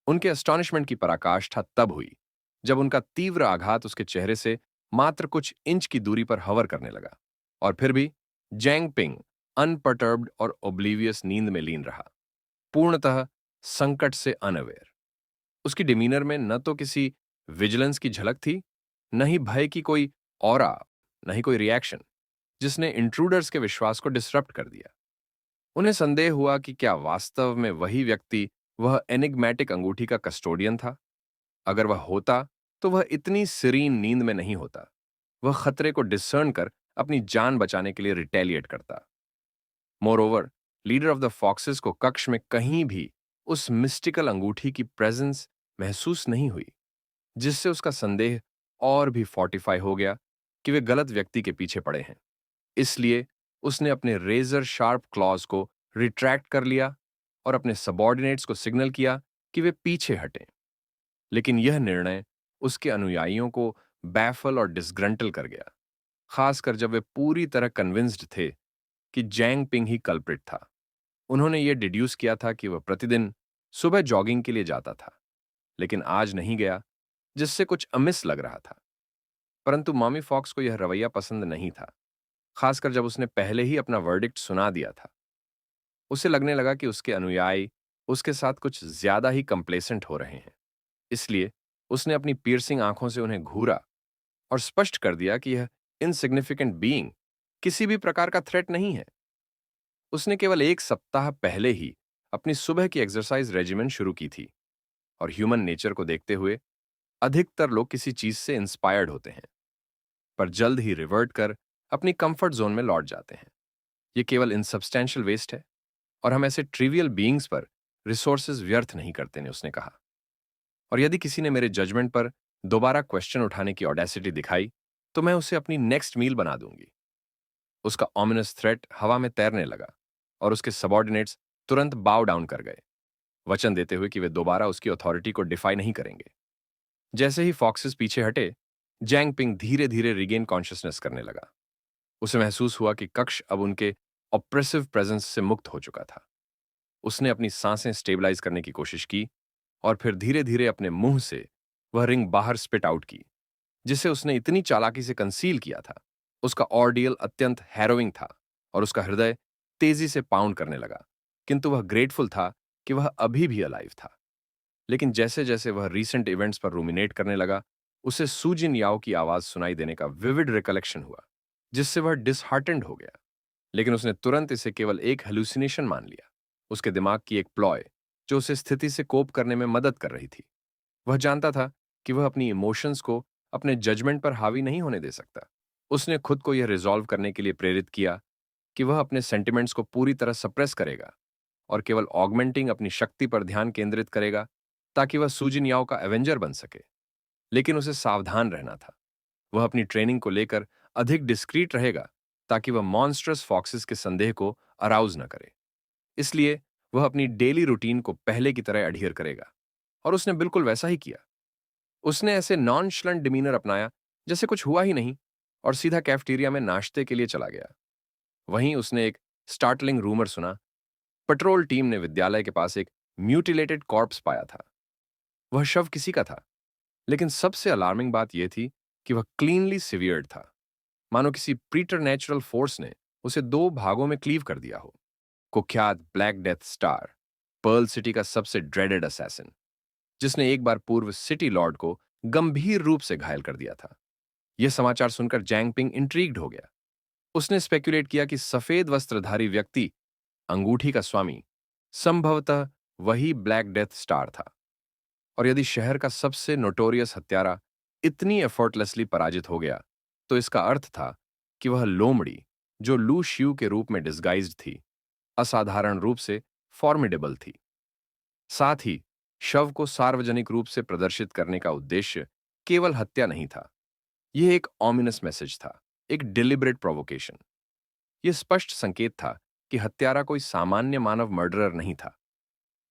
उनके अस्टॉनिशमेंट की पराकाष्ठा तब हुई जब उनका तीव्र आघात उसके चेहरे से मात्र कुछ इंच की दूरी पर हवर करने लगा, और फिर भी जैंगपिंग अनपर्टर्ब्ड और ओब्लिवियस नींद में लीन रहा, पूर्णतः संकट से अनअवेयर। उसकी डिमीनर में न तो किसी विजिलेंस की झलक थी, न ही भय की कोई ऑरा, न ही कोई रिएक्शन जिसने इंट्रूडर्स के विश्वास को डिसरप्ट कर दिया। उन्हें संदेह हुआ कि क्या वास्तव में वही व्यक्ति वह एनिग्मेटिक अंगूठी का कस्टोडियन था। अगर वह होता तो वह इतनी सीरीन नींद में नहीं होता। वह खतरे को डिसर्न कर अपनी जान बचाने के लिए रिटेलिएट करता। Moreover, leader of the foxes को कक्ष में कहीं भी उस मिस्टिकल अंगूठी की प्रेजेंस महसूस नहीं हुई, जिससे उसका संदेह और भी फोर्टिफाई हो गया कि वे गलत व्यक्ति के पीछे पड़े हैं। इसलिए उसने अपने रेजर शार्प क्लॉज को रिट्रैक्ट कर लिया और अपने सबॉर्डिनेट्स को सिग्नल किया कि वे पीछे हटें। लेकिन यह निर्णय उसके अनुयायियों को बैफल और डिसग्रंटल कर गया, खासकर जब वे पूरी तरह कन्विंस्ड थे कि जैंग पिंग ही कल्प्रिट था। उन्होंने यह डिड्यूस किया था कि वह प्रतिदिन सुबह जॉगिंग के लिए जाता था, लेकिन आज नहीं गया, जिससे कुछ अमिस लग रहा था। परंतु मॉमी फॉक्स को यह रवैया पसंद नहीं था, खासकर जब उसने पहले ही अपना वर्डिक्ट सुना दिया था। उसे लगने लगा कि उसके अनुयायी उसके साथ कुछ ज्यादा ही कंप्लेसेंट हो रहे हैं। इसलिए उसने अपनी पियर्सिंग आंखों से उन्हें घूरा और स्पष्ट कर दिया कि यह इनसिग्निफिकेंट बीइंग किसी भी प्रकार का थ्रेट नहीं है। उसने केवल 1 सप्ताह पहले ही अपनी सुबह की एक्सरसाइज रेजिमेंट शुरू की थी, और ह्यूमन नेचर को देखते हुए अधिकतर लोग किसी चीज से इंस्पायर्ड होते हैं, पर जल्द ही रिवर्ट कर अपनी कंफर्ट जोन में लौट जाते हैं। ये केवल इनसब्सटेंशियल वेस्ट है, और हम ऐसे ट्रिवियल बीइंग्स पर रिसोर्सेज व्यर्थ नहीं करते ने, उसने कहा। और यदि किसी ने मेरे जजमेंट पर दोबारा क्वेश्चन उठाने की ऑडेसिटी दिखाई, तो मैं उसे अपनी नेक्स्ट मील बना दूंगी। उसका ऑमिनस थ्रेट हवा में तैरने लगा, और उसके सबॉर्डिनेट्स तुरंत बाव डाउन कर गए, वचन देते हुए कि वे दोबारा उसकी अथॉरिटी को डिफाई नहीं करेंगे। जैसे ही फॉक्सेस पीछे हटे, जैंग पिंग धीरे धीरे रिगेन कॉन्शियसनेस करने लगा। उसे महसूस हुआ कि कक्ष अब उनके ऑप्रेसिव प्रेजेंस से मुक्त हो चुका था। उसने अपनी सांसें स्टेबलाइज करने की कोशिश की, और फिर धीरे धीरे अपने मुंह से वह रिंग बाहर स्पिट आउट की, जिसे उसने इतनी चालाकी से कंसील किया था। उसका ऑर्डियल अत्यंत हैरोइंग था, और उसका हृदय तेजी से पाउंड करने लगा, किंतु वह ग्रेटफुल था कि वह अभी भी अलाइव था। लेकिन जैसे जैसे वह रीसेंट इवेंट्स पर रूमिनेट करने लगा, उसे सूजिन याओ की आवाज सुनाई देने का विविड रिकलेक्शन हुआ, जिससे वह डिसहार्टेंड हो गया। लेकिन उसने तुरंत इसे केवल एक हेलुसिनेशन मान लिया, उसके दिमाग की एक प्लॉय जो उसे स्थिति से कोप करने में मदद कर रही थी। वह जानता था कि वह अपनी इमोशंस को अपने जजमेंट पर हावी नहीं होने दे सकता। उसने खुद को यह रिजॉल्व करने के लिए प्रेरित किया कि वह अपने सेंटिमेंट्स को पूरी तरह सप्रेस करेगा, और केवल ऑगमेंटिंग अपनी शक्ति पर ध्यान केंद्रित करेगा, ताकि वह सूजिन याओ का एवेंजर बन सके। लेकिन उसे सावधान रहना था। वह अपनी ट्रेनिंग को लेकर अधिक डिस्क्रीट रहेगा, ताकि वह मॉन्स्ट्रस फॉक्सेस के संदेह को अराउज न करे। इसलिए वह अपनी डेली रूटीन को पहले की तरह एडहियर करेगा, और उसने बिल्कुल वैसा ही किया। उसने ऐसे नॉनशलेंट डिमीनर अपनाया जैसे कुछ हुआ ही नहीं, और सीधा कैफेटेरिया में नाश्ते के लिए चला गया। वहीं उसने एक स्टार्टलिंग रूमर सुना। पेट्रोल टीम ने विद्यालय के पास एक म्यूटिलेटेड कॉर्प्स पाया था। वह शव किसी का था, लेकिन सबसे अलार्मिंग बात यह थी कि वह क्लीनली सिवियर्ड था, मानो किसी प्रीटरनेचुरल फोर्स ने उसे 2 भागों में क्लीव कर दिया हो। कुख्यात black death star, Pearl City का सबसे ड्रेडेड असैसिन, जिसने एक बार पूर्व सिटी लॉर्ड को गंभीर रूप से घायल कर दिया था। यह समाचार सुनकर जैंग पिंग इंट्रीग्ड हो गया। उसने स्पेक्युलेट किया कि सफेद वस्त्रधारी व्यक्ति, अंगूठी का स्वामी, संभवतः वही ब्लैक डेथ स्टार था। और यदि शहर का सबसे नोटोरियस हत्यारा इतनी एफर्टलेसली पराजित हो गया, तो इसका अर्थ था कि वह लोमड़ी, जो लू शियू के रूप में डिस्गाइज्ड थी, असाधारण रूप से फॉर्मिडेबल थी। साथ ही शव को सार्वजनिक रूप से प्रदर्शित करने का उद्देश्य केवल हत्या नहीं था। यह एक ऑमिनस मैसेज था, एक डिलिबरेट प्रोवोकेशन। यह स्पष्ट संकेत था कि हत्यारा कोई सामान्य मानव मर्डरर नहीं था,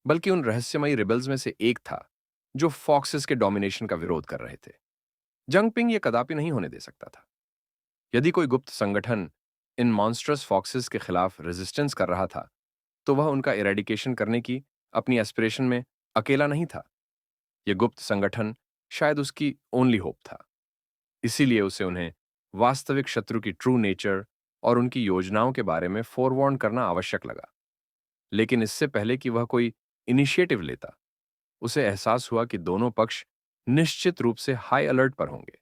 बल्कि उन रहस्यमयी रिबल्स में से एक था जो फॉक्सेस के डोमिनेशन का विरोध कर रहे थे। जंगपिंग यह कदापि नहीं होने दे सकता था। यदि कोई गुप्त संगठन इन मॉन्स्ट्रस फॉक्सेस के खिलाफ रेजिस्टेंस कर रहा था, तो वह उनका इरेडिकेशन करने की अपनी एस्पिरेशन में अकेला नहीं था। यह गुप्त संगठन शायद उसकी ओनली होप था। इसीलिए उसे उन्हें वास्तविक शत्रु की ट्रू नेचर और उनकी योजनाओं के बारे में फोरवार्न करना आवश्यक लगा। लेकिन इससे पहले कि वह कोई इनिशिएटिव लेता, उसे एहसास हुआ कि दोनों पक्ष निश्चित रूप से हाई अलर्ट पर होंगे।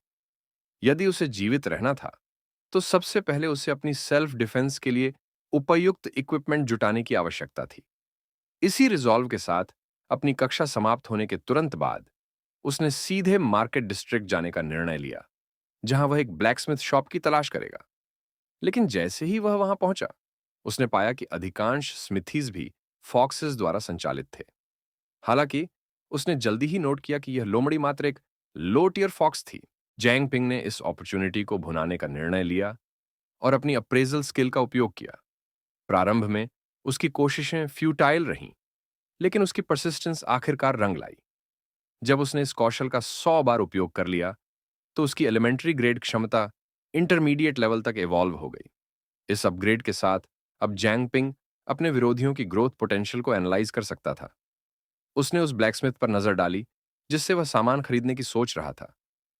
यदि उसे जीवित रहना था, तो सबसे पहले उसे अपनी सेल्फ डिफेंस के लिए उपयुक्त इक्विपमेंट जुटाने की आवश्यकता थी। इसी रिजॉल्व के साथ अपनी कक्षा समाप्त होने के तुरंत बाद उसने सीधे मार्केट डिस्ट्रिक्ट जाने का निर्णय लिया, जहां वह एक ब्लैकस्मिथ शॉप की तलाश करेगा। लेकिन जैसे ही वह वहां पहुंचा, उसने पाया कि अधिकांश स्मिथीज भी फॉक्सेस द्वारा संचालित थे। हालांकि उसने जल्दी ही नोट किया कि यह लोमड़ी मात्र एक लो टियर फॉक्स थी। जैंग पिंग ने इस अपॉर्चुनिटी को भुनाने का निर्णय लिया और अपनी अप्रेजल स्किल का उपयोग किया। प्रारंभ में उसकी कोशिशें फ्यूटाइल रहीं, लेकिन उसकी परसिस्टेंस आखिरकार रंग लाई। जब उसने इस कौशल का 100 बार उपयोग कर लिया, तो उसकी एलिमेंट्री ग्रेड क्षमता इंटरमीडिएट लेवल तक इवॉल्व हो गई। इस अपग्रेड के साथ अब जैंगपिंग अपने विरोधियों की ग्रोथ पोटेंशियल को एनालाइज कर सकता था। उसने उस ब्लैकस्मिथ पर नजर डाली जिससे वह सामान खरीदने की सोच रहा था,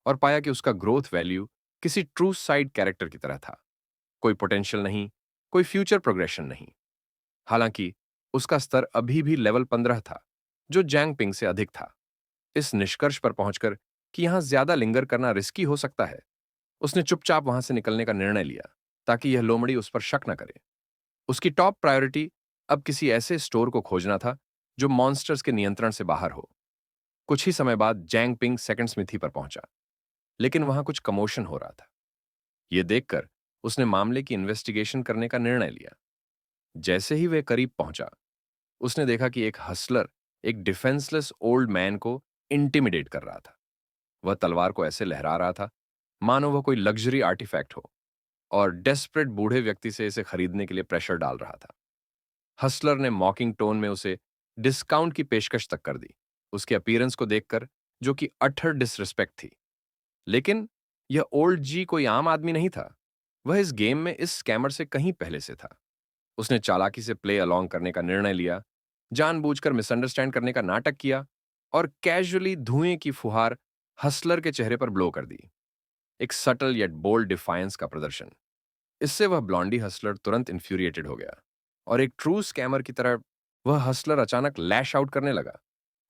और पाया कि उसका ग्रोथ वैल्यू किसी ट्रू साइड कैरेक्टर की तरह था। कोई पोटेंशियल नहीं, कोई फ्यूचर प्रोग्रेशन नहीं। हालांकि उसका स्तर अभी भी लेवल 15 था, जो जैंगपिंग से अधिक था। इस निष्कर्ष पर पहुंचकर कि यहां ज्यादा लिंगर करना रिस्की हो सकता है, उसने चुपचाप वहां से निकलने का निर्णय लिया ताकि यह लोमड़ी उस पर शक न करे। उसकी टॉप प्रायोरिटी अब किसी ऐसे स्टोर को खोजना था जो मॉन्स्टर्स के नियंत्रण से बाहर हो। कुछ ही समय बाद जैंग पिंग सेकंड स्मिथी पर पहुंचा, लेकिन वहां कुछ कमोशन हो रहा था। यह देखकर उसने मामले की इन्वेस्टिगेशन करने का निर्णय लिया। जैसे ही वह करीब पहुंचा, उसने देखा कि एक हसलर एक डिफेंसलेस ओल्ड मैन को इंटिमिडेट कर रहा था। वह तलवार को ऐसे लहरा रहा था मानो वह कोई लग्जरी आर्टिफैक्ट हो, और डेस्परेट बूढ़े व्यक्ति से इसे खरीदने के लिए प्रेशर डाल रहा था। हसलर ने मॉकिंग टोन में उसे डिस्काउंट की पेशकश तक कर दी, उसके अपीयरेंस को देखकर, जो कि अटर डिसरिस्पेक्ट थी। लेकिन यह ओल्ड जी कोई आम आदमी नहीं था। वह इस गेम में इस स्कैमर से कहीं पहले से था। उसने चालाकी से प्ले अलोंग करने का निर्णय लिया, जानबूझकर मिसअंडरस्टैंड करने का नाटक किया और कैजुअली धुएं की फुहार हसलर के चेहरे पर ब्लो कर दी। एक सटल येट बोल्ड डिफायंस का प्रदर्शन। इससे वह ब्लॉन्डी हसलर तुरंत इन्फ्यूरिएटेड हो गया, और एक ट्रू स्कैमर की तरह वह हसलर अचानक लैश आउट करने लगा।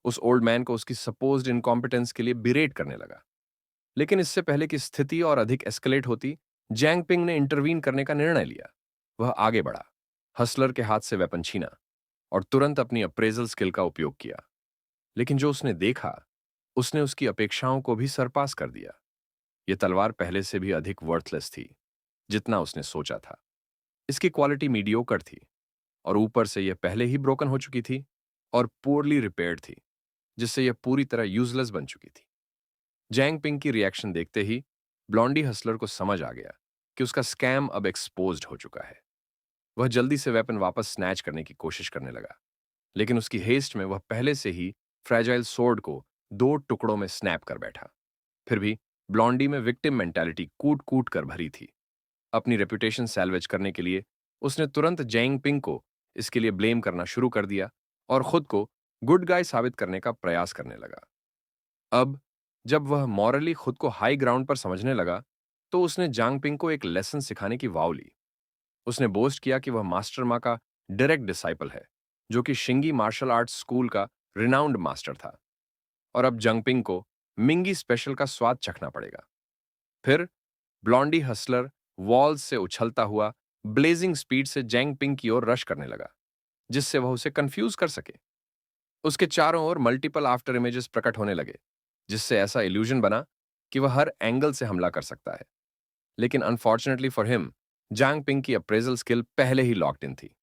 उस ओल्ड मैन को उसकी सपोज्ड इनकॉम्पिटेंस के लिए बिरेट करने लगा। लेकिन इससे पहले कि स्थिति और अधिक एस्केलेट होती, जैंगपिंग ने इंटरवीन करने का निर्णय लिया। वह आगे बढ़ा, हसलर के हाथ से वेपन छीना और तुरंत अपनी अप्रेजल स्किल का उपयोग किया। लेकिन जो उसने देखा, उसने उसकी अपेक्षाओं को भी सरपास कर दिया। यह तलवार पहले से भी अधिक वर्थलेस थी जितना उसने सोचा था। इसकी क्वालिटी मीडियोकर थी, और ऊपर से यह पहले ही ब्रोकन हो चुकी थी और पुअरली रिपेयर्ड थी, जिससे यह पूरी तरह यूजलेस बन चुकी थी। जैंग पिंग की रिएक्शन देखते ही ब्लॉन्डी हसलर को समझ आ गया कि उसका स्कैम अब एक्सपोज्ड हो चुका है। वह जल्दी से वेपन वापस स्नैच करने की कोशिश करने लगा, लेकिन उसकी हेस्ट में वह पहले से ही फ्रैजाइल सोर्ड को 2 टुकड़ों में स्नैप कर बैठा। फिर भी ब्लॉन्डी में विक्टिम मेंटालिटी कूट कूट कर भरी थी। अपनी रेपुटेशन सैल्वेज करने के लिए उसने तुरंत जैंग पिंग को इसके लिए ब्लेम करना शुरू कर दिया और खुद को गुड गाय साबित करने का प्रयास करने लगा। अब जब वह मॉरली खुद को हाई ग्राउंड पर समझने लगा, तो उसने जांग पिंग को एक लेसन सिखाने की वाव ली। उसने बोस्ट किया कि वह मास्टर मा का डायरेक्ट डिसाइपल है, जो कि शिंगी मार्शल आर्ट्स स्कूल का रिनाउंड मास्टर था, और अब जंगपिंग को मिंगी स्पेशल का स्वाद चखना पड़ेगा। फिर ब्लॉन्डी हसलर वॉल्स से उछलता हुआ ब्लेजिंग स्पीड से जैंग पिंग की ओर रश करने लगा, जिससे वह उसे कंफ्यूज कर सके। उसके चारों ओर मल्टीपल आफ्टर इमेजेस प्रकट होने लगे, जिससे ऐसा इल्यूजन बना कि वह हर एंगल से हमला कर सकता है। लेकिन unfortunately for him, Zhang Ping की अप्रेजल स्किल पहले ही लॉक्ड इन थी।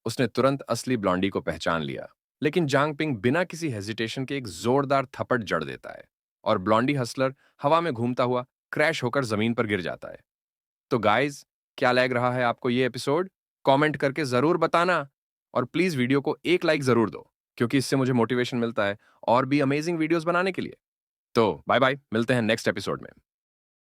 उसने तुरंत असली ब्लॉन्डी को पहचान लिया, लेकिन जांग पिंग बिना किसी हेजिटेशन के एक जोरदार थप्पड़ जड़ देता है, और ब्लॉन्डी हसलर हवा में घूमता हुआ क्रैश होकर जमीन पर गिर जाता है। तो गाइज, क्या लग रहा है आपको ये एपिसोड? कमेंट करके जरूर बताना, और प्लीज वीडियो को एक लाइक जरूर दो, क्योंकि इससे मुझे मोटिवेशन मिलता है और भी अमेजिंग वीडियोस बनाने के लिए। तो बाय बाय, मिलते हैं नेक्स्ट एपिसोड में।